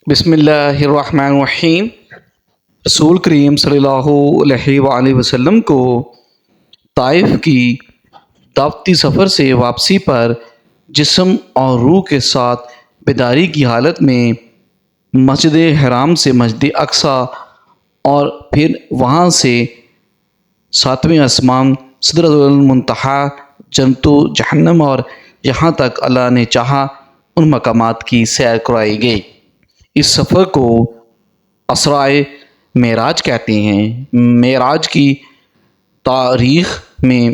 بسم اللہ الرحمن الرحیم۔ رسول کریم صلی اللہ علیہ وآلہ وسلم کو طائف کی دعوتی سفر سے واپسی پر جسم اور روح کے ساتھ بیداری کی حالت میں مسجد حرام سے مسجد اقصی اور پھر وہاں سے ساتویں آسمان سدرۃ المنتہا جنت و جہنم اور یہاں تک اللہ نے چاہا ان مقامات کی سیر کرائی گئی۔ اس سفر کو اسرائے معراج کہتے ہیں۔ معراج کی تاریخ میں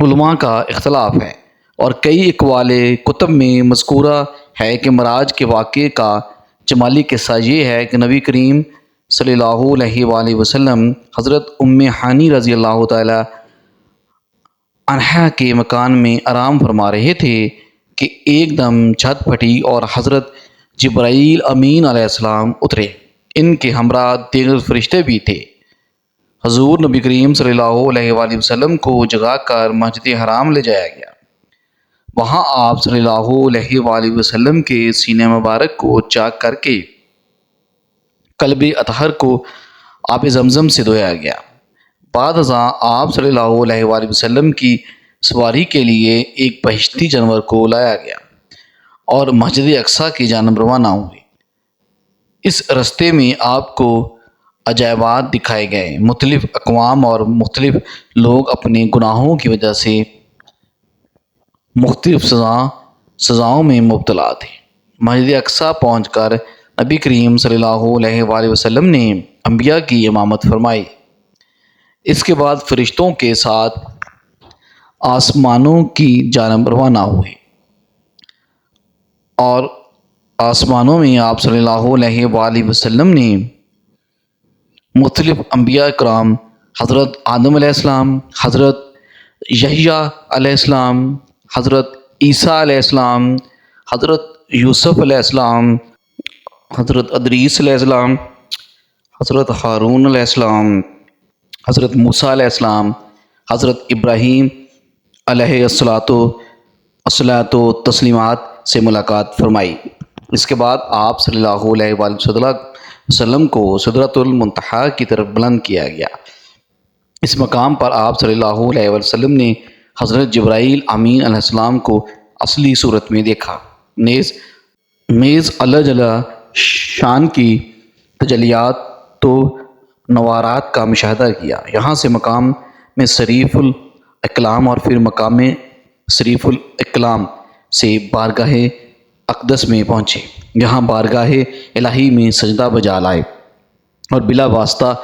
علماء کا اختلاف ہے اور کئی اقوال کتب میں مذکورہ ہے کہ معراج کے واقعے کا جمالی قصہ یہ ہے کہ نبی کریم صلی اللہ علیہ وآلہ وسلم حضرت ام ہانی رضی اللہ تعالی عنہا کے مکان میں آرام فرما رہے تھے کہ ایک دم چھت پھٹی اور حضرت جبرائیل امین علیہ السلام اترے۔ ان کے ہمراہ دیگر فرشتے بھی تھے۔ حضور نبی کریم صلی اللہ علیہ وآلہ وسلم کو جگا کر مسجد حرام لے جایا گیا۔ وہاں آپ صلی اللہ علیہ وآلہ وسلم کے سینہ مبارک کو چاک کر کے قلب اطہر کو آب زمزم سے دھویا گیا۔ بعد ازاں آپ صلی اللہ علیہ وآلہ وسلم کی سواری کے لیے ایک بہشتی جانور کو لایا گیا اور مسجد اقصی کی جانب روانہ ہوئے۔ اس رستے میں آپ کو عجائبات دکھائے گئے۔ مختلف اقوام اور مختلف لوگ اپنے گناہوں کی وجہ سے مختلف سزاؤں میں مبتلا تھے۔ مسجد اقصی پہنچ کر نبی کریم صلی اللہ علیہ وآلہ وسلم نے انبیاء کی امامت فرمائی۔ اس کے بعد فرشتوں کے ساتھ آسمانوں کی جانب روانہ ہوئے اور آسمانوں میں آپ صلی اللہ علیہ وآلہ وسلم نے مختلف انبیاء کرام حضرت آدم علیہ السلام، حضرت یحییٰ علیہ السلام، حضرت عیسیٰ علیہ السلام، حضرت یوسف علیہ السلام، حضرت ادریس علیہ السلام، حضرت ہارون علیہ السلام، حضرت موسیٰ علیہ السلام، حضرت ابراہیم علیہ الصلاۃ و تسلیمات سے ملاقات فرمائی۔ اس کے بعد آپ صلی اللہ علیہ وآلہ وسلم کو سدرۃ المنتہا کی طرف بلند کیا گیا۔ اس مقام پر آپ صلی اللہ علیہ وسلم نے حضرت جبرائیل امین علیہ السلام کو اصلی صورت میں دیکھا، نیز اللہ جل شان کی تجلیات و نوارات کا مشاہدہ کیا۔ یہاں سے مقام میں شریف الاقلام اور پھر مقام شریف الاقلام سے بارگاہ اقدس میں پہنچے۔ یہاں بارگاہ الہی میں سجدہ بجا لائے اور بلا واسطہ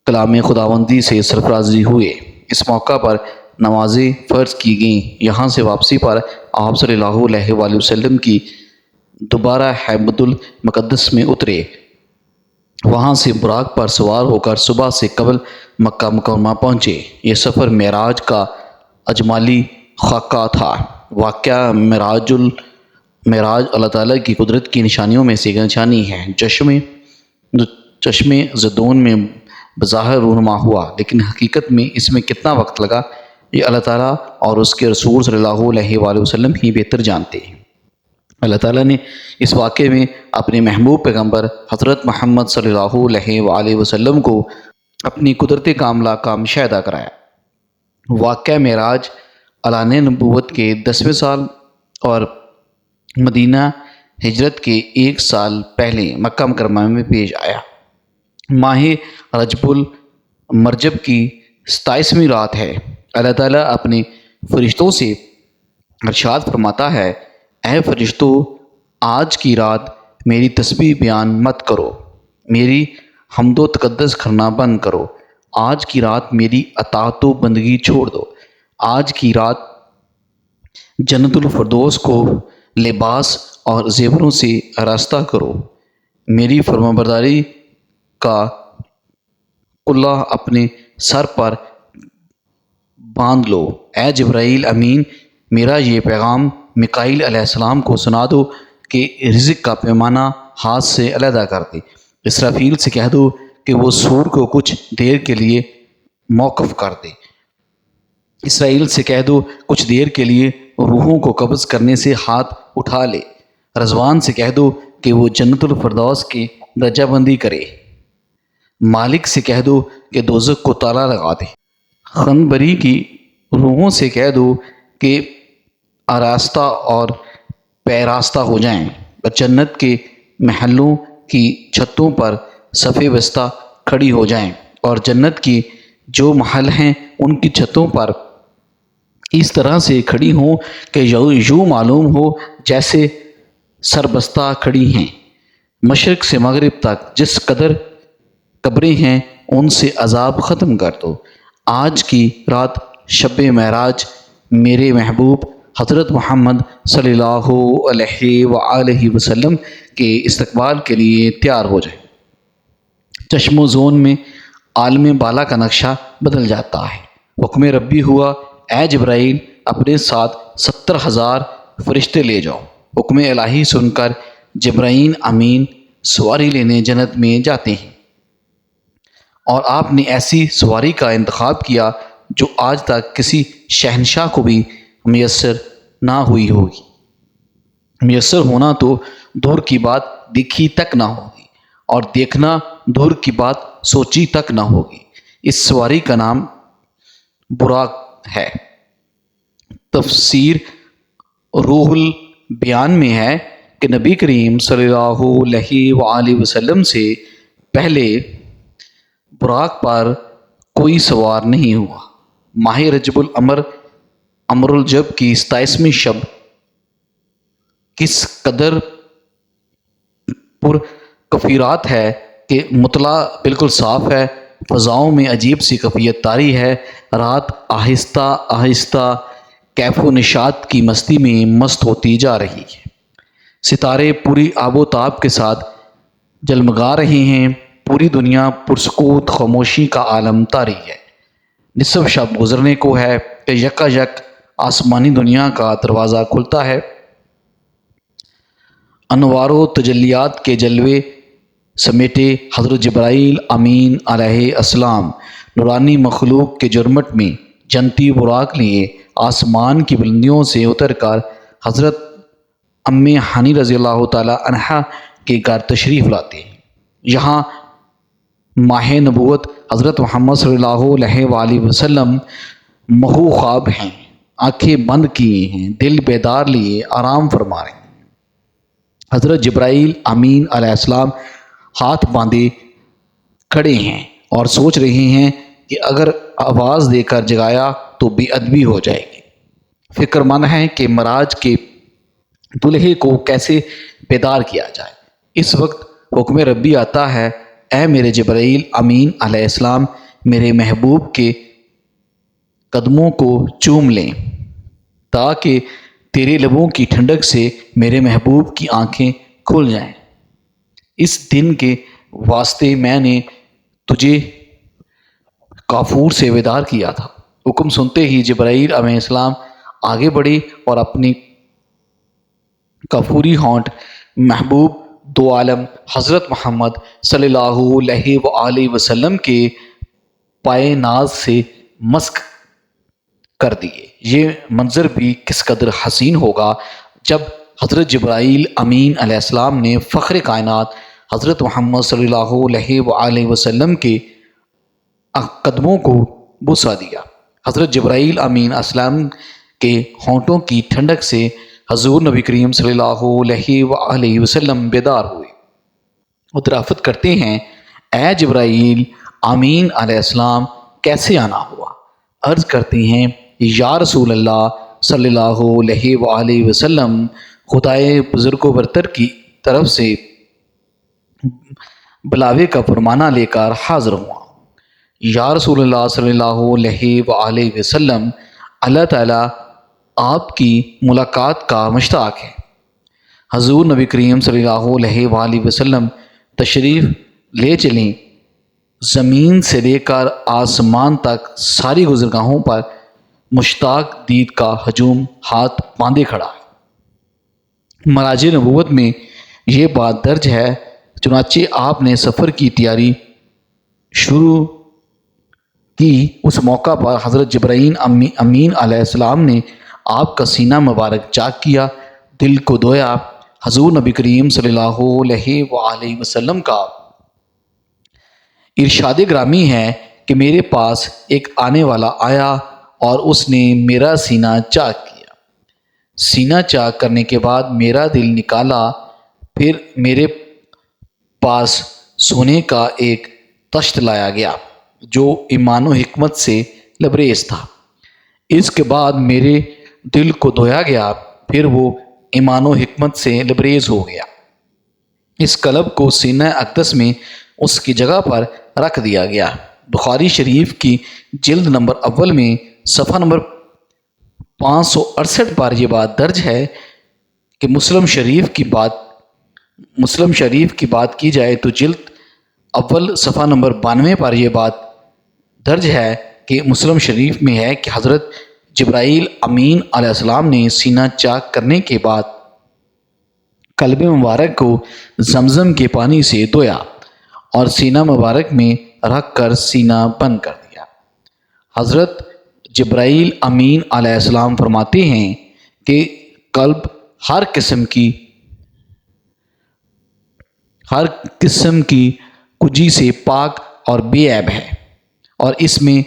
کلام خداوندی سے سرفرازی ہوئے۔ اس موقع پر نمازیں فرض کی گئیں۔ یہاں سے واپسی پر آپ صلی اللہ علیہ وآلہ وسلم کی دوبارہ بیت المقدس میں اترے۔ وہاں سے براق پر سوار ہو کر صبح سے قبل مکہ مکرمہ پہنچے۔ یہ سفر معراج کا اجمالی خاکہ تھا۔ واقعہ معراج اللہ تعالیٰ کی قدرت کی نشانیوں میں سے ایک نشانی ہے۔ چشم زدون میں بظاہر رونما ہوا، لیکن حقیقت میں اس میں کتنا وقت لگا یہ اللہ تعالیٰ اور اس کے رسول صلی اللہ علیہ وآلہ وسلم ہی بہتر جانتے ہیں۔ اللہ تعالیٰ نے اس واقعے میں اپنے محبوب پیغمبر حضرت محمد صلی اللہ علیہ وآلہ وسلم کو اپنی قدرت کاملہ کا مشاہدہ کرایا۔ واقعہ معراج اعلان نبوت کے 10ویں سال اور مدینہ ہجرت کے 1 سال پہلے مکہ مکرمہ میں پیش آیا۔ ماہ رجب المرجب کی 27ویں رات ہے۔ اللہ تعالیٰ اپنے فرشتوں سے ارشاد فرماتا ہے، اے فرشتوں، آج کی رات میری تسبیح بیان مت کرو، میری حمد و تقدس کرنا بند کرو۔ آج کی رات میری اطاعت و بندگی چھوڑ دو۔ آج کی رات جنت الفردوس کو لباس اور زیوروں سے آراستہ کرو۔ میری فرمانبرداری کا کلہ اپنے سر پر باندھ لو۔ اے جبرائیل امین، میرا یہ پیغام میکائیل علیہ السلام کو سنا دو کہ رزق کا پیمانہ ہاتھ سے علیحدہ کر دے۔ اسرافیل سے کہہ دو کہ وہ سور کو کچھ دیر کے لیے موقوف کر دے۔ اسرائیل سے کہہ دو کچھ دیر کے لیے روحوں کو قبض کرنے سے ہاتھ اٹھا لے۔ رضوان سے کہہ دو کہ وہ جنت الفردوس کی درجہ بندی کرے، مالک سے کہہ دو کہ دوزخ کو تالا لگا دے، خنبری کی روحوں سے کہہ دو کہ آراستہ اور پیراستہ ہو جائیں اور جنت کے محلوں کی چھتوں پر صفِ وسطیٰ کھڑی ہو جائیں، اور جنت کی جو محل ہیں ان کی چھتوں پر اس طرح سے کھڑی ہوں کہ یوں معلوم ہو جیسے سربستہ کھڑی ہیں۔ مشرق سے مغرب تک جس قدر قبریں ہیں ان سے عذاب ختم کر دو۔ آج کی رات شب معراج میرے محبوب حضرت محمد صلی اللہ علیہ وآلہ وسلم کے استقبال کے لیے تیار ہو جائے۔ چشم و زون میں عالم بالا کا نقشہ بدل جاتا ہے۔ حکم ربی ہوا، اے جبرائیل اپنے ساتھ 70,000 فرشتے لے جاؤ۔ حکم الہی سن کر جبرائیل امین سواری لینے جنت میں جاتے ہیں، اور آپ نے ایسی سواری کا انتخاب کیا جو آج تک کسی شہنشاہ کو بھی میسر نہ ہوئی ہوگی۔ میسر ہونا تو دور کی بات دیکھی تک نہ ہوگی، اور دیکھنا دور کی بات سوچی تک نہ ہوگی۔ اس سواری کا نام براق ہے۔ تفسیر روح البیان میں ہے کہ نبی کریم صلی اللہ علیہ وآلہ وسلم سے پہلے براق پر کوئی سوار نہیں ہوا۔ ماہ رجب الامر امر الجب کی 27ویں شب کس قدر پر کفیرات ہے کہ مطلع بالکل صاف ہے، فضاؤں میں عجیب سی کیفیت طاری ہے، رات آہستہ آہستہ کیف و نشاط کی مستی میں مست ہوتی جا رہی ہے، ستارے پوری آب و تاب کے ساتھ جلمگا رہے ہیں، پوری دنیا پرسکوت خاموشی کا عالم طاری ہے۔ نصف شب گزرنے کو ہے کہ یکا یک آسمانی دنیا کا دروازہ کھلتا ہے، انوار و تجلیات کے جلوے سمیٹے حضرت جبرائیل امین علیہ السلام نورانی مخلوق کے جرمٹ میں جنتی براق لیے آسمان کی بلندیوں سے اتر کر حضرت ام ہانی رضی اللہ تعالی عنہا کے گھر تشریف لاتے ہیں۔ یہاں ماہ نبوت حضرت محمد صلی اللہ علیہ وآلہ وسلم محو خواب ہیں، آنکھیں بند کیے ہیں، دل بیدار لیے آرام فرما رہے ہیں۔ حضرت جبرائیل امین علیہ السلام ہاتھ باندھے کھڑے ہیں اور سوچ رہے ہیں کہ اگر آواز دے کر جگایا تو بے ادبی ہو جائے گی۔ فکر مند ہے کہ معراج کے دلہے کو کیسے بیدار کیا جائے۔ اس وقت حکم ربی آتا ہے، اے میرے جبرائیل امین علیہ السلام میرے محبوب کے قدموں کو چوم لیں تاکہ تیرے لبوں کی ٹھنڈک سے میرے محبوب کی آنکھیں کھل جائیں۔ اس دن کے واسطے میں نے تجھے کافور سے بیدار کیا تھا۔ حکم سنتے ہی جبرائیل علیہ السلام آگے بڑھے اور اپنی کافوری ہونٹ محبوب دو عالم حضرت محمد صلی اللہ علیہ وآلہ وسلم کے پائے ناز سے مسک کر دیے۔ یہ منظر بھی کس قدر حسین ہوگا جب حضرت جبرائیل امین علیہ السلام نے فخر کائنات حضرت محمد صلی اللہ علیہ وآلہ وسلم کے قدموں کو بوسہ دیا۔ حضرت جبرائیل امین السلام کے ہونٹوں کی ٹھنڈک سے حضور نبی کریم صلی اللہ علیہ وآلہ وسلم بیدار ہوئے، اترافت کرتے ہیں، اے جبرائیل امین علیہ السلام کیسے آنا ہوا؟ عرض کرتے ہیں، یا رسول اللہ صلی اللہ علیہ وآلہ وسلم خدائے بزرگ و برتر کی طرف سے بلاوے کا فرمانہ لے کر حاضر ہوا۔ یا رسول اللہ صلی اللہ علیہ وآلہ وسلم اللہ تعالیٰ آپ کی ملاقات کا مشتاق ہے۔ حضور نبی کریم صلی اللہ علیہ وآلہ وسلم تشریف لے چلیں۔ زمین سے لے کر آسمان تک ساری گزرگاہوں پر مشتاق دید کا ہجوم ہاتھ باندھے کھڑا ہے۔ مراج نبوت میں یہ بات درج ہے، چنانچہ آپ نے سفر کی تیاری شروع کی۔ اس موقع پر حضرت جبرائیل امین علیہ السلام نے آپ کا سینہ مبارک چاک کیا، دل کو دھویا، حضور نبی کریم صلی اللہ علیہ وآلہ وسلم کا ارشاد گرامی ہے کہ میرے پاس ایک آنے والا آیا اور اس نے میرا سینہ چاک کیا۔ سینہ چاک کرنے کے بعد میرا دل نکالا، پھر میرے پاس سونے کا ایک تشت لایا گیا جو ایمان و حکمت سے لبریز تھا۔ اس کے بعد میرے دل کو دھویا گیا، پھر وہ ایمان و حکمت سے لبریز ہو گیا۔ اس قلب کو سینہ اقدس میں اس کی جگہ پر رکھ دیا گیا۔ بخاری شریف کی جلد نمبر اول میں صفحہ نمبر 568 پر یہ بات درج ہے کہ مسلم شریف کی بات کی جائے تو جلد اول صفحہ نمبر 92 پر یہ بات درج ہے کہ مسلم شریف میں ہے کہ حضرت جبرائیل امین علیہ السلام نے سینہ چاک کرنے کے بعد قلب مبارک کو زمزم کے پانی سے دھویا اور سینہ مبارک میں رکھ کر سینہ بند کر دیا۔ حضرت جبرائیل امین علیہ السلام فرماتے ہیں کہ قلب ہر قسم کی کجی سے پاک اور بے عیب ہے، اور اس میں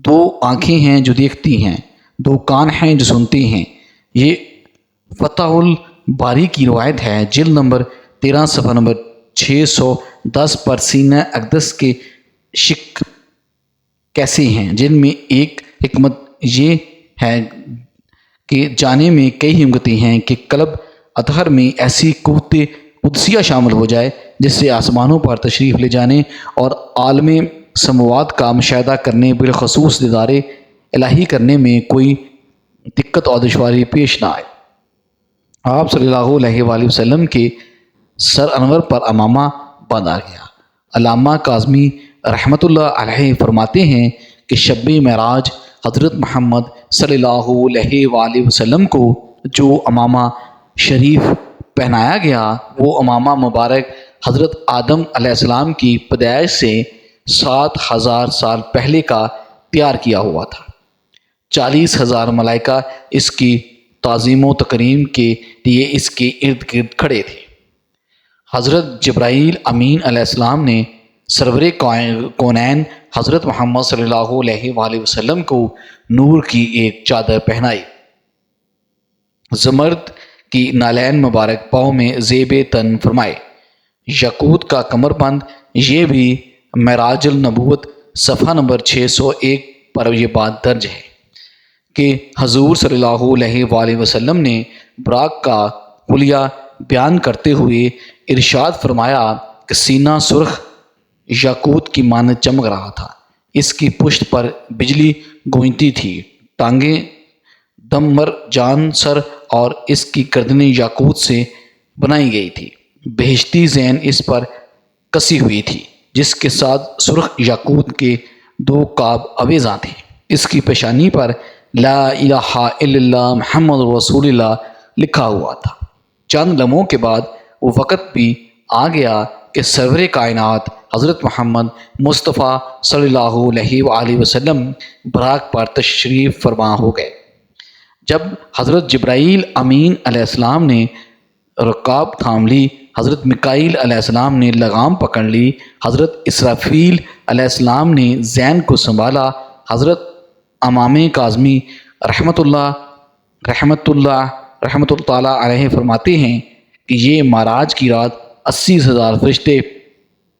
2 آنکھیں ہیں جو دیکھتی ہیں، 2 کان ہیں جو سنتے ہیں۔ یہ فتح الباری کی روایت ہے، جلد نمبر 13 صفحہ نمبر 610 پر سینہ اقدس کے شق کیسے ہیں، جن میں ایک حکمت یہ ہے کہ جانے میں کئی حکمتیں ہیں کہ قلب اطہر میں ایسی قوت قدسیہ شامل ہو جائے جس سے آسمانوں پر تشریف لے جانے اور عالم سماوات کا مشاہدہ کرنے، بالخصوص دیدار الہی کرنے میں کوئی دقت اور دشواری پیش نہ آئے۔ آپ صلی اللہ علیہ وآلہ وسلم کے سر انور پر امامہ باندھا گیا۔ علامہ کاظمی رحمۃ اللہ علیہ فرماتے ہیں کہ شب معراج حضرت محمد صلی اللہ علیہ وآلہ وسلم کو جو امامہ شریف پہنایا گیا وہ امامہ مبارک حضرت آدم علیہ السلام کی پیدائش سے 7000 سال پہلے کا تیار کیا ہوا تھا۔ 40,000 ملائکہ اس کی تعظیم و تکریم کے لیے اس کے ارد گرد کھڑے تھے۔ حضرت جبرائیل امین علیہ السلام نے سرور کونین حضرت محمد صلی اللہ علیہ وآلہ وسلم کو نور کی ایک چادر پہنائی، زمرد کی نالین مبارک پاؤں میں زیب تن فرمائے، یاقوت کا کمر بند۔ یہ بھی معراج النبوت صفحہ نمبر 601 پر یہ بات درج ہے کہ حضور صلی اللہ علیہ وآلہ وسلم نے براق کا حلیہ بیان کرتے ہوئے ارشاد فرمایا کہ سینہ سرخ یاقوت کی مانند چمک رہا تھا، اس کی پشت پر بجلی گونجتی تھی، ٹانگیں دمر جان سر اور اس کی گردنیں یاقوت سے بنائی گئی تھی، بہشتی زین اس پر کسی ہوئی تھی جس کے ساتھ سرخ یاقوت کے 2 قاب آویزاں تھے۔ اس کی پیشانی پر لا الہ الا اللہ محمد رسول اللہ لکھا ہوا تھا۔ چند لمحوں کے بعد وہ وقت بھی آ گیا کہ سرور کائنات حضرت محمد مصطفیٰ صلی اللہ علیہ وآلہ وسلم براق پر تشریف فرما ہو گئے۔ جب حضرت جبرائیل امین علیہ السلام نے رکاب تھام لی، حضرت میکائیل علیہ السلام نے لگام پکڑ لی، حضرت اسرافیل علیہ السلام نے زین کو سنبھالا۔ حضرت امام کاظمی رحمۃ اللہ تعالیٰ علیہ فرماتے ہیں کہ یہ معراج کی رات 80,000 فرشتے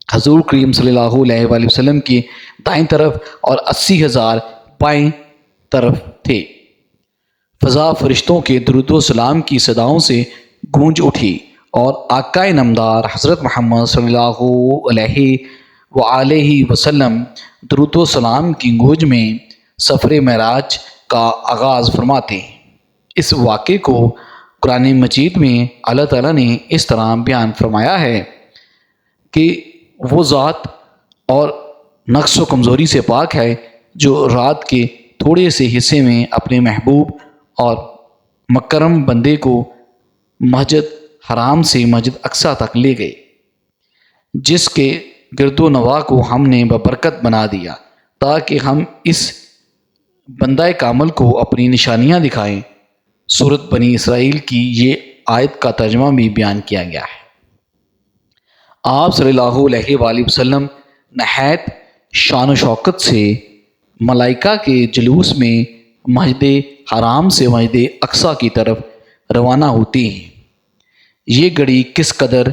حضور کریم صلی اللہ علیہ وآلہ وسلم کی دائیں طرف اور 80,000 بائیں طرف تھے۔ فضا فرشتوں کے درود و سلام کی صداؤں سے گونج اٹھی اور آقا نامدار حضرت محمد صلی اللہ علیہ وآلہ وسلم درود و سلام کی گونج میں سفر معراج کا آغاز فرماتے ہیں۔ اس واقعے کو قرآن مجید میں اللہ تعالیٰ نے اس طرح بیان فرمایا ہے کہ وہ ذات اور نقص و کمزوری سے پاک ہے جو رات کے تھوڑے سے حصے میں اپنے محبوب اور مکرم بندے کو مسجد حرام سے مسجد اقصیٰ تک لے گئے، جس کے گرد و نواح کو ہم نے ببرکت بنا دیا تاکہ ہم اس بندہ کامل کو اپنی نشانیاں دکھائیں۔ سورۃ بنی اسرائیل کی یہ آیت کا ترجمہ بھی بیان کیا گیا ہے۔ آپ صلی اللہ علیہ وآلہ وسلم نہایت شان و شوکت سے ملائکہ کے جلوس میں مسجد حرام سے مسجد اقصیٰ کی طرف روانہ ہوتی ہیں۔ یہ گھڑی کس قدر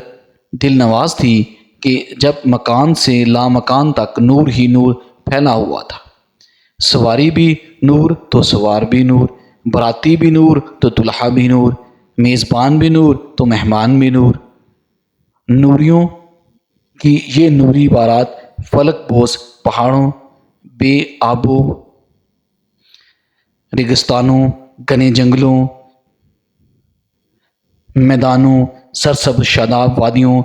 دل نواز تھی کہ جب مکان سے لامکان تک نور ہی نور پھیلا ہوا تھا۔ سواری بھی نور تو سوار بھی نور، باراتی بھی نور تو دلہا بھی نور، میزبان بھی نور تو مہمان بھی نور۔ نوریوں کی یہ نوری بارات فلک بوس پہاڑوں، بے آبو ریگستانوں، گھنے جنگلوں، میدانوں، سرسبز شاداب وادیوں،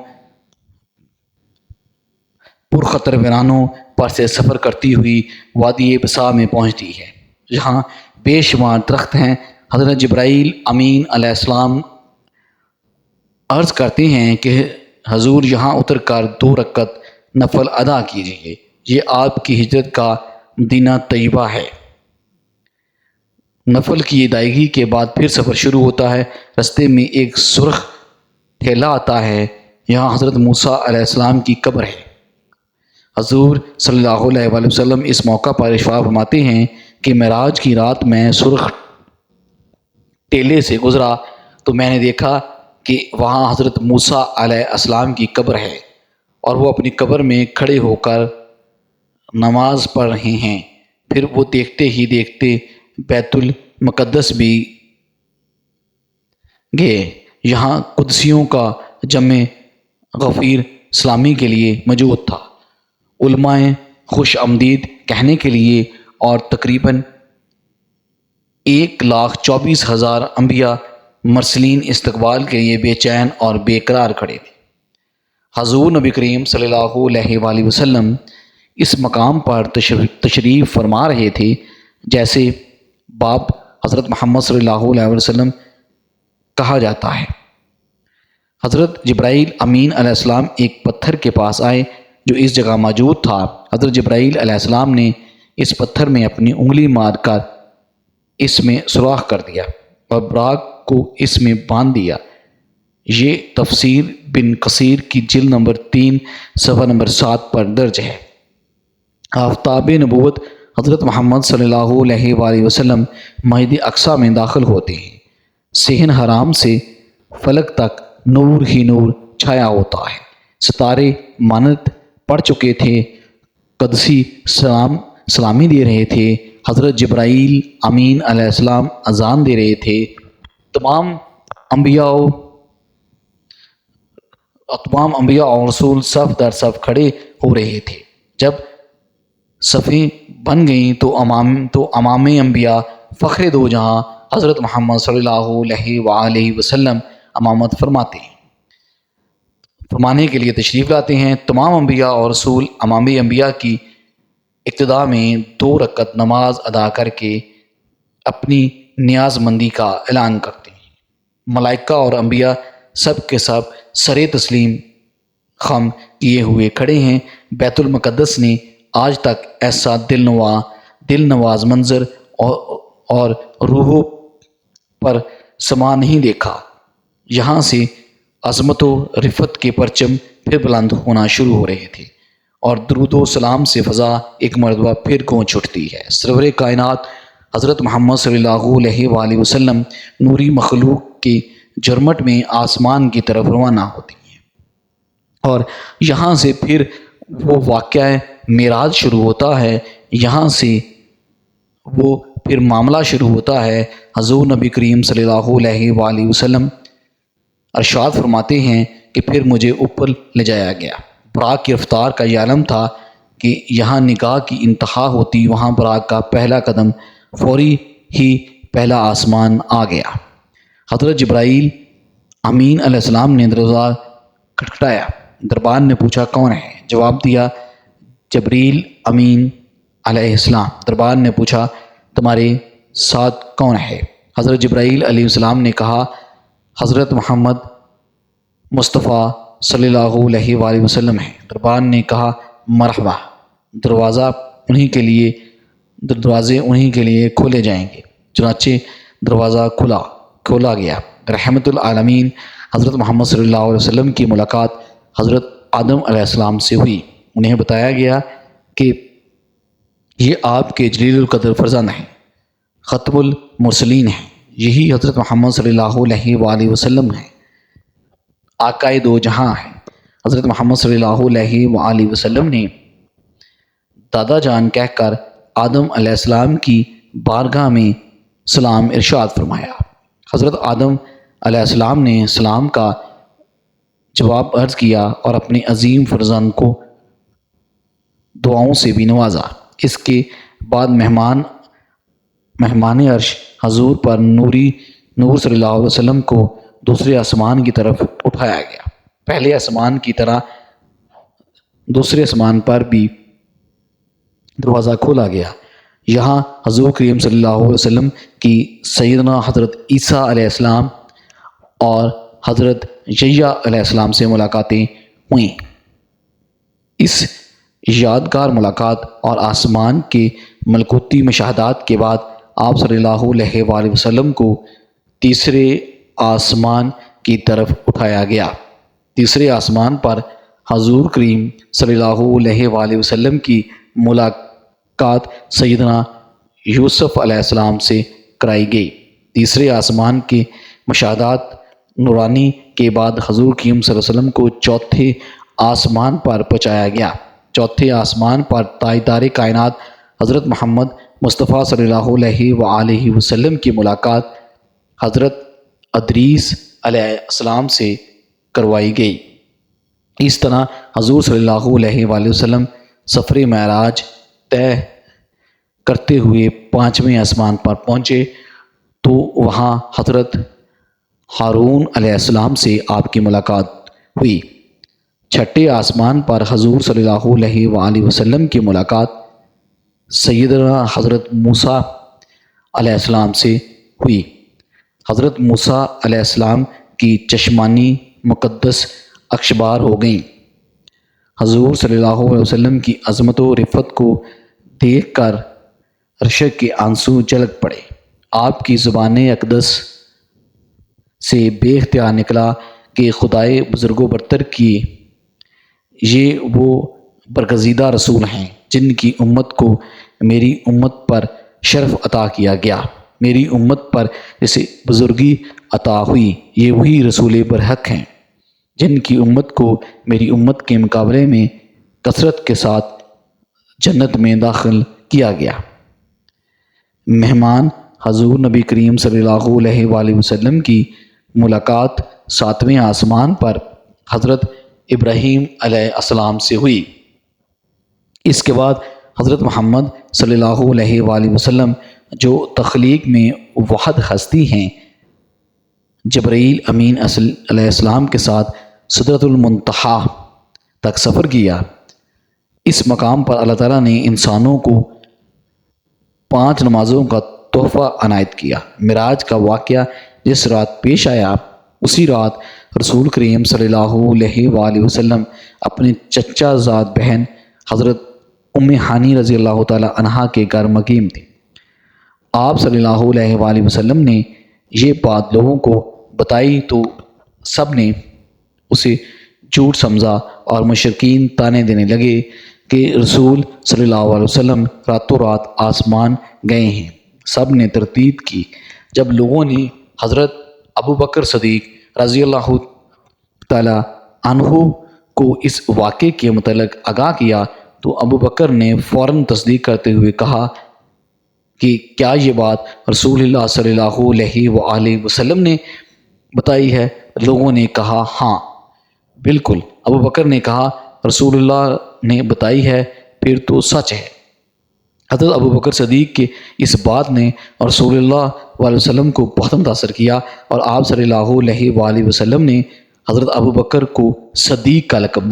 پرخطر ویرانوں پر سے سفر کرتی ہوئی وادی بسا میں پہنچتی ہے، جہاں بے شمار درخت ہیں۔ حضرت جبرائیل امین علیہ السلام عرض کرتے ہیں کہ حضور یہاں اتر کر 2 رکعت نفل ادا کیجیے، یہ آپ کی ہجرت کا مدینہ طیبہ ہے۔ نفل کی ادائیگی کے بعد پھر سفر شروع ہوتا ہے۔ رستے میں ایک سرخ ٹھیلا آتا ہے، یہاں حضرت موسیٰ علیہ السلام کی قبر ہے۔ حضور صلی اللہ علیہ وآلہ وسلم اس موقع پر ارشاد فرماتے ہیں کہ معراج کی رات میں سرخ ٹیلے سے گزرا تو میں نے دیکھا کہ وہاں حضرت موسیٰ علیہ السلام کی قبر ہے اور وہ اپنی قبر میں کھڑے ہو کر نماز پڑھ رہے ہیں۔ پھر وہ دیکھتے ہی دیکھتے بیت المقدس بھی گئے، یہاں قدسیوں کا جمع غفیر سلامی کے لیے موجود تھا، علماء خوش آمدید کہنے کے لیے، اور تقریباً 1,24,000 انبیاء مرسلین استقبال کے لیے بے چین اور بے قرار کھڑے تھے۔ حضور نبی کریم صلی اللہ علیہ وآلہ وسلم اس مقام پر تشریف فرما رہے تھے جیسے باب حضرت محمد صلی اللہ علیہ وسلم کہا جاتا ہے۔ حضرت جبرائیل امین علیہ السلام ایک پتھر کے پاس آئے جو اس جگہ موجود تھا۔ حضرت جبرائیل علیہ السلام نے اس پتھر میں اپنی انگلی مار کر اس میں سوراخ کر دیا اور براق کو اس میں باندھ دیا۔ یہ تفسیر بن کثیر کی جلد نمبر 3 صفحہ نمبر 7 پر درج ہے۔ آفتاب نبوت حضرت محمد صلی اللہ علیہ وآلہ وسلم مسجد اقصیٰ میں داخل ہوتے ہیں۔ صحن حرام سے فلک تک نور ہی نور چھایا ہوتا ہے، ستارے مانت پڑ چکے تھے، قدسی سلامی دے رہے تھے، حضرت جبرائیل امین علیہ السلام اذان دے رہے تھے، تمام انبیاء اور رسول صف در صف کھڑے ہو رہے تھے۔ جب صفیں بن گئیں تو امام انبیاء فخر دو جہاں حضرت محمد صلی اللہ علیہ وآلہ وسلم امامت فرمانے کے لیے تشریف لاتے ہیں۔ تمام انبیاء اور رسول امام انبیاء کی ابتدا میں 2 رکعت نماز ادا کر کے اپنی نیاز مندی کا اعلان کرتے ہیں۔ ملائکہ اور انبیاء سب کے سب سر تسلیم خم کیے ہوئے کھڑے ہیں۔ بیت المقدس نے آج تک ایسا دل نواز منظر اور روحوں پر سما نہیں دیکھا۔ یہاں سے عظمت و رفت کے پرچم پھر بلند ہونا شروع ہو رہے تھے اور درود و سلام سے فضا ایک مرتبہ پھر گونج اٹھتی ہے۔ سرور کائنات حضرت محمد صلی اللہ علیہ وآلہ وسلم نوری مخلوق کے جرمٹ میں آسمان کی طرف روانہ ہوتی ہیں اور یہاں سے پھر وہ واقعہ معراج شروع ہوتا ہے۔ یہاں سے وہ پھر معاملہ شروع ہوتا ہے۔ حضور نبی کریم صلی اللہ علیہ وآلہ وسلم ارشاد فرماتے ہیں کہ پھر مجھے اوپر لے جایا گیا۔ براق کی رفتار کا یہ عالم تھا کہ یہاں نگاہ کی انتہا ہوتی، وہاں براق کا پہلا قدم فوری ہی پہلا آسمان آ گیا۔ حضرت جبرائیل امین علیہ السلام نے دروازہ کھٹکھٹایا۔ دربان نے پوچھا کون ہے؟ جواب دیا جبریل امین علیہ السلام۔ دربان نے پوچھا تمہارے ساتھ کون ہے؟ حضرت جبرائیل علیہ السلام نے کہا حضرت محمد مصطفیٰ صلی اللہ علیہ وآلہ وسلم ہے۔ دربان نے کہا مرحبا، دروازے انہی کے لیے کھولے جائیں گے۔ چنانچہ دروازہ کھولا گیا۔ رحمت العالمین حضرت محمد صلی اللہ علیہ وسلم کی ملاقات حضرت آدم علیہ السلام سے ہوئی۔ انہیں بتایا گیا کہ یہ آپ کے جلیل القدر فرزند ہیں، ختم المرسلین ہیں، یہی حضرت محمد صلی اللہ علیہ وآلہ وسلم ہیں، آقائے دو جہاں ہیں۔ حضرت محمد صلی اللہ علیہ وآلہ وسلم نے دادا جان کہہ کر آدم علیہ السلام کی بارگاہ میں سلام ارشاد فرمایا۔ حضرت آدم علیہ السلام نے سلام کا جواب عرض کیا اور اپنے عظیم فرزند کو دعاؤں سے بھی نوازا۔ اس کے بعد مہمان عرش حضور پر نور صلی اللہ علیہ وسلم کو دوسرے آسمان کی طرف اٹھایا گیا۔ پہلے آسمان کی طرح دوسرے آسمان پر بھی دروازہ کھولا گیا۔ یہاں حضور کریم صلی اللہ علیہ وسلم کی سیدنا حضرت عیسیٰ علیہ السلام اور حضرت یحییٰ علیہ السلام سے ملاقاتیں ہوئیں۔ اس یادگار ملاقات اور آسمان کے ملکوتی مشاہدات کے بعد آپ صلی اللہ علیہ وآلہ وسلم کو تیسرے آسمان کی طرف اٹھایا گیا۔ تیسرے آسمان پر حضور کریم صلی اللہ علیہ وآلہ وسلم کی ملاقات سیدنا یوسف علیہ السلام سے کرائی گئی۔ تیسرے آسمان کے مشاہدات نورانی کے بعد حضور کریم صلی اللہ علیہ وسلم کو چوتھے آسمان پر پہنچایا گیا۔ چوتھے آسمان پر تاجدار کائنات حضرت محمد مصطفیٰ صلی اللہ علیہ وآلہ وسلم کی ملاقات حضرت ادریس علیہ السلام سے کروائی گئی۔ اس طرح حضور صلی اللہ علیہ وآلہ وسلم سفر معراج طے کرتے ہوئے پانچویں آسمان پر پہنچے تو وہاں حضرت ہارون علیہ السلام سے آپ کی ملاقات ہوئی۔ چھٹے آسمان پر حضور صلی اللہ علیہ وآلہ وسلم کی ملاقات سیدنا حضرت موسیٰ علیہ السلام سے ہوئی۔ حضرت موسیٰ علیہ السلام کی چشمانی مقدس اخبار ہو گئیں۔ حضور صلی اللہ علیہ وسلم کی عظمت و رفت کو دیکھ کر رشک کے آنسو جھلک پڑے۔ آپ کی زبان اقدس سے بے اختیار نکلا کہ خدائے بزرگ و برتر کی یہ وہ برگزیدہ رسول ہیں جن کی امت کو میری امت پر شرف عطا کیا گیا، میری امت پر اسے بزرگی عطا ہوئی۔ یہ وہی رسول برحق ہیں جن کی امت کو میری امت کے مقابلے میں کثرت کے ساتھ جنت میں داخل کیا گیا۔ مہمان حضور نبی کریم صلی اللہ علیہ وآلہ وسلم کی ملاقات ساتویں آسمان پر حضرت ابراہیم علیہ السلام سے ہوئی۔ اس کے بعد حضرت محمد صلی اللہ علیہ وآلہ وسلم جو تخلیق میں واحد ہستی ہیں، جبرائیل امین علیہ السلام کے ساتھ سدرۃ المنتہا تک سفر کیا۔ اس مقام پر اللہ تعالیٰ نے انسانوں کو 5 نمازوں کا تحفہ عنایت کیا۔ معراج کا واقعہ جس رات پیش آیا اسی رات رسول کریم صلی اللہ علیہ وآلہ وسلم اپنی چچا زاد بہن حضرت ام ہانی رضی اللہ تعالی عنہا کے گھر مقیم تھے۔ آپ صلی اللہ علیہ وآلہ وسلم نے یہ بات لوگوں کو بتائی تو سب نے اسے جھوٹ سمجھا اور مشرکین تانے دینے لگے کہ رسول صلی اللہ علیہ وسلم راتوں رات آسمان گئے ہیں۔ سب نے تردید کی۔ جب لوگوں نے حضرت ابو بکر صدیق رضی اللہ تعالی عنہ کو اس واقعے کے متعلق آگاہ کیا تو ابو بکر نے فوراً تصدیق کرتے ہوئے کہا کہ کیا یہ بات رسول اللہ صلی اللہ علیہ وآلہ وسلم نے بتائی ہے؟ لوگوں نے کہا ہاں بالکل۔ ابو بکر نے کہا رسول اللہ نے بتائی ہے پھر تو سچ ہے۔ حضرت ابو بکر صدیق کے اس بات نے رسول اللہ علیہ وسلم کو بہت متاثر کیا اور آپ صلی اللہ علیہ وآلہ وسلم نے حضرت ابو بکر کو صدیق کا لقب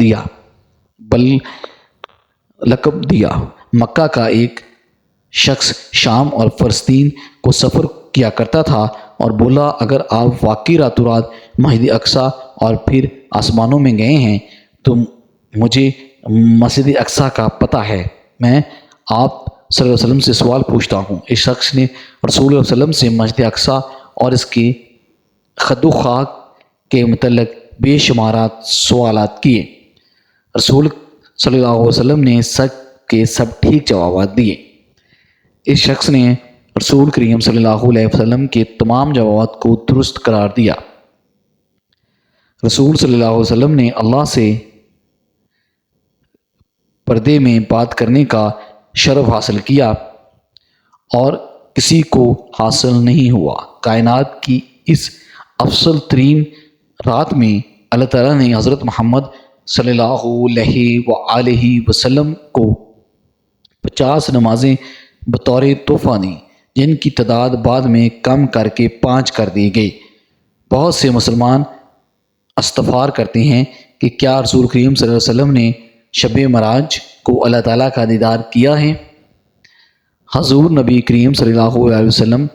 دیا۔ مکہ کا ایک شخص شام اور فلسطین کو سفر کیا کرتا تھا اور بولا اگر آپ واقعی راتوں رات مسجد اقصیٰ اور پھر آسمانوں میں گئے ہیں تو مجھے مسجد اقصیٰ کا پتہ ہے، میں آپ صلی اللہ علیہ وسلم سے سوال پوچھتا ہوں۔ اس شخص نے رسول اللہ علیہ وسلم سے مسجد اقصیٰ اور اس کی خد و خاک کے متعلق بے شمارات سوالات کیے۔ رسول صلی اللہ علیہ وسلم نے سب کے سب ٹھیک جوابات دیے۔ اس شخص نے رسول کریم صلی اللہ علیہ وسلم کے تمام جوابات کو درست قرار دیا۔ رسول صلی اللہ علیہ وسلم نے اللہ سے پردے میں بات کرنے کا شرف حاصل کیا اور کسی کو حاصل نہیں ہوا۔ کائنات کی اس افضل ترین رات میں اللہ تعالیٰ نے حضرت محمد صلی اللہ علیہ وآلہ وسلم کو 50 نمازیں بطور تحفہ دیں، جن کی تعداد بعد میں کم کر کے 5 کر دی گئی۔ بہت سے مسلمان استغفار کرتے ہیں کہ کیا رسول کریم صلی اللہ علیہ وسلم نے شب معراج کو اللہ تعالیٰ کا دیدار کیا ہے؟ حضور نبی کریم صلی اللہ علیہ وسلم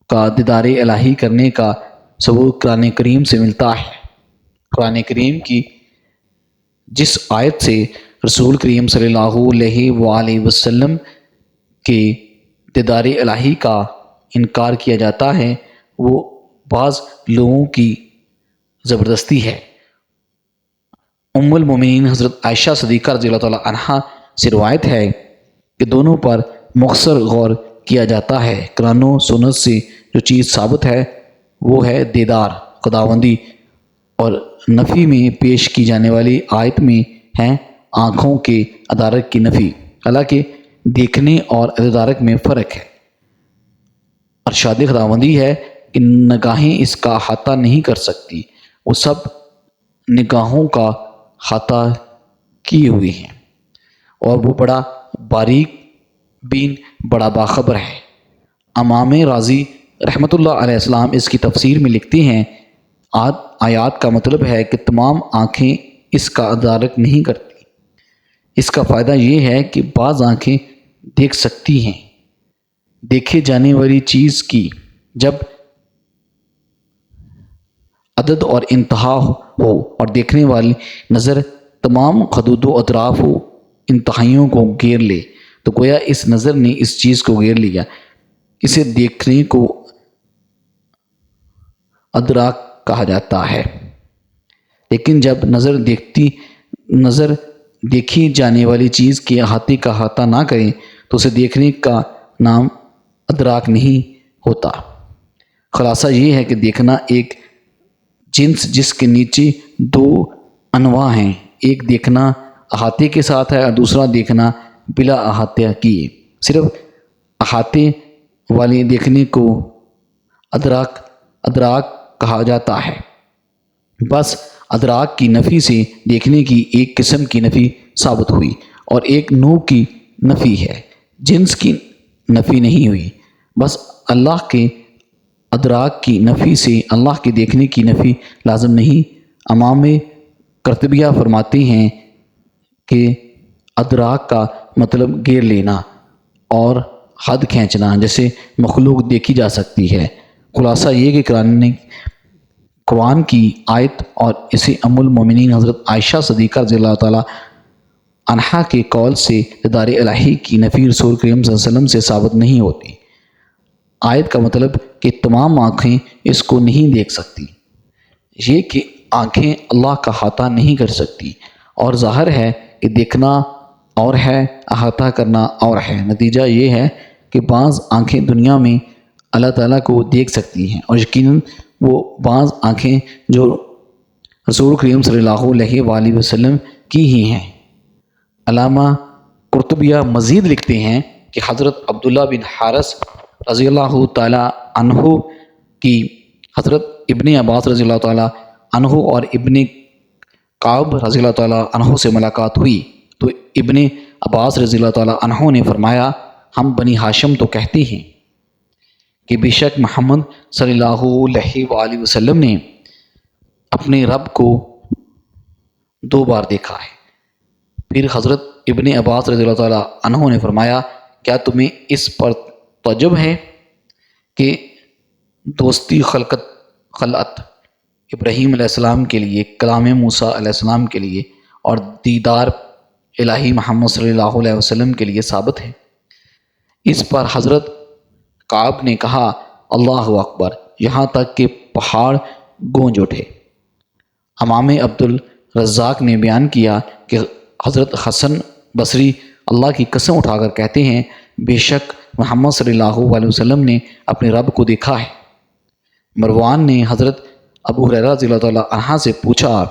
کا دیدار الہی کرنے کا ثبوت قرآن کریم سے ملتا ہے۔ قرآن کریم کی جس آیت سے رسول کریم صلی اللہ علیہ وآلہ وسلم کے دیدار الہی کا انکار کیا جاتا ہے وہ بعض لوگوں کی زبردستی ہے۔ ام المومنین حضرت عائشہ صدیقہ رضی اللہ تعالیٰ عنہا سے روایت ہے کہ دونوں پر مختصر غور کیا جاتا ہے۔ قرآن و سنت سے جو چیز ثابت ہے وہ ہے دیدار خداوندی، اور نفی میں پیش کی جانے والی آیت میں ہیں آنکھوں کے ادارک کی نفی، حالانکہ دیکھنے اور ادارک میں فرق ہے۔ ارشاد خداوندی ہے کہ نگاہیں اس کا احاطہ نہیں کر سکتی، وہ سب نگاہوں کا احاطہ کیے ہوئے ہیں، اور وہ بڑا باریک بین، بڑا باخبر ہے۔ امام راضی رحمۃ اللہ علیہ السلام اس کی تفسیر میں لکھتے ہیں آیات کا مطلب ہے کہ تمام آنکھیں اس کا ادراک نہیں کرتی۔ اس کا فائدہ یہ ہے کہ بعض آنکھیں دیکھ سکتی ہیں دیکھے جانے والی چیز کی جب عدد اور انتہا ہو، اور دیکھنے والی نظر تمام حدود و اطراف و انتہائیوں کو گھیر لے، تو گویا اس نظر نے اس چیز کو گھیر لیا۔ اسے دیکھنے کو ادراک کہا جاتا ہے۔ لیکن جب نظر دیکھی جانے والی چیز کے احاطے کا احاطہ نہ کریں تو اسے دیکھنے کا نام ادراک نہیں ہوتا۔ خلاصہ یہ ہے کہ دیکھنا ایک جنس جس کے نیچے 2 انواع ہیں، ایک دیکھنا احاطے کے ساتھ ہے اور دوسرا دیکھنا بلا احاطہ کیے۔ صرف احاطے والے دیکھنے کو ادراک کہا جاتا ہے۔ بس ادراک کی نفی سے دیکھنے کی ایک قسم کی نفی ثابت ہوئی اور ایک نوع کی نفی ہے، جنس کی نفی نہیں ہوئی۔ بس اللہ کے ادراک کی نفی سے اللہ کے دیکھنے کی نفی لازم نہیں۔ امام قرطبیہ فرماتے ہیں کہ ادراک کا مطلب گھیر لینا اور حد کھینچنا، جیسے مخلوق دیکھی جا سکتی ہے۔ خلاصہ یہ کہ قرآن کی آیت اور اسے ام المومنین حضرت عائشہ صدیقہ رضی اللہ تعالیٰ عنہا کے قول سے دیدار الہی کی نفی رسول کریم صلی اللہ علیہ وسلم سے ثابت نہیں ہوتی۔ آیت کا مطلب کہ تمام آنکھیں اس کو نہیں دیکھ سکتی، یہ کہ آنکھیں اللہ کا احاطہ نہیں کر سکتی، اور ظاہر ہے کہ دیکھنا اور ہے، احاطہ کرنا اور ہے۔ نتیجہ یہ ہے کہ بعض آنکھیں دنیا میں اللہ تعالیٰ کو دیکھ سکتی ہیں، اور یقیناً وہ بعض آنکھیں جو رسول کریم صلی اللہ علیہ وآلہ وسلم کی ہی ہیں۔ علامہ قرطبیہ مزید لکھتے ہیں کہ حضرت عبداللہ بن حارث رضی اللہ تعالیٰ عنہ کی حضرت ابن عباس رضی اللہ تعالیٰ عنہ اور ابن کعب رضی اللہ تعالیٰ عنہ سے ملاقات ہوئی تو ابن عباس رضی اللہ تعالیٰ عنہ نے فرمایا، ہم بنی ہاشم تو کہتے ہیں کہ بے شک محمد صلی اللہ علیہ وآلہ وسلم نے اپنے رب کو 2 بار دیکھا ہے۔ پھر حضرت ابن عباس رضی اللہ تعالیٰ عنہ نے فرمایا، کیا تمہیں اس پر تعجب ہے کہ دوستی خلعت ابراہیم علیہ السلام کے لیے، کلام موسیٰ علیہ السلام کے لیے اور دیدار الہی محمد صلی اللہ علیہ وسلم کے لیے ثابت ہے؟ اس پر حضرت کعب نے کہا، اللہ اکبر، یہاں تک کہ پہاڑ گونج اٹھے۔ امام عبدالرزاق نے بیان کیا کہ حضرت حسن بصری اللہ کی قسم اٹھا کر کہتے ہیں بے شک محمد صلی اللہ علیہ وسلم نے اپنے رب کو دیکھا ہے۔ مروان نے حضرت ابو ہریرہ رضی اللہ تعالیٰ عنہ سے پوچھا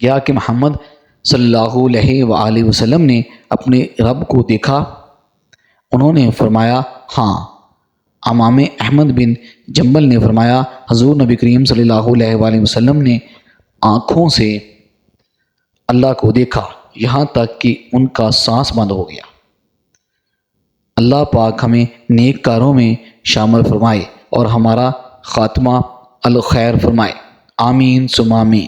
کیا کہ محمد صلی اللہ علیہ وآلہ وسلم نے اپنے رب کو دیکھا؟ انہوں نے فرمایا ہاں۔ امام احمد بن جنبل نے فرمایا حضور نبی کریم صلی اللہ علیہ وآلہ وسلم نے آنکھوں سے اللہ کو دیکھا یہاں تک کہ ان کا سانس بند ہو گیا۔ اللہ پاک ہمیں نیک کاروں میں شامل فرمائے اور ہمارا خاتمہ الخیر فرمائے، آمین ثم آمین۔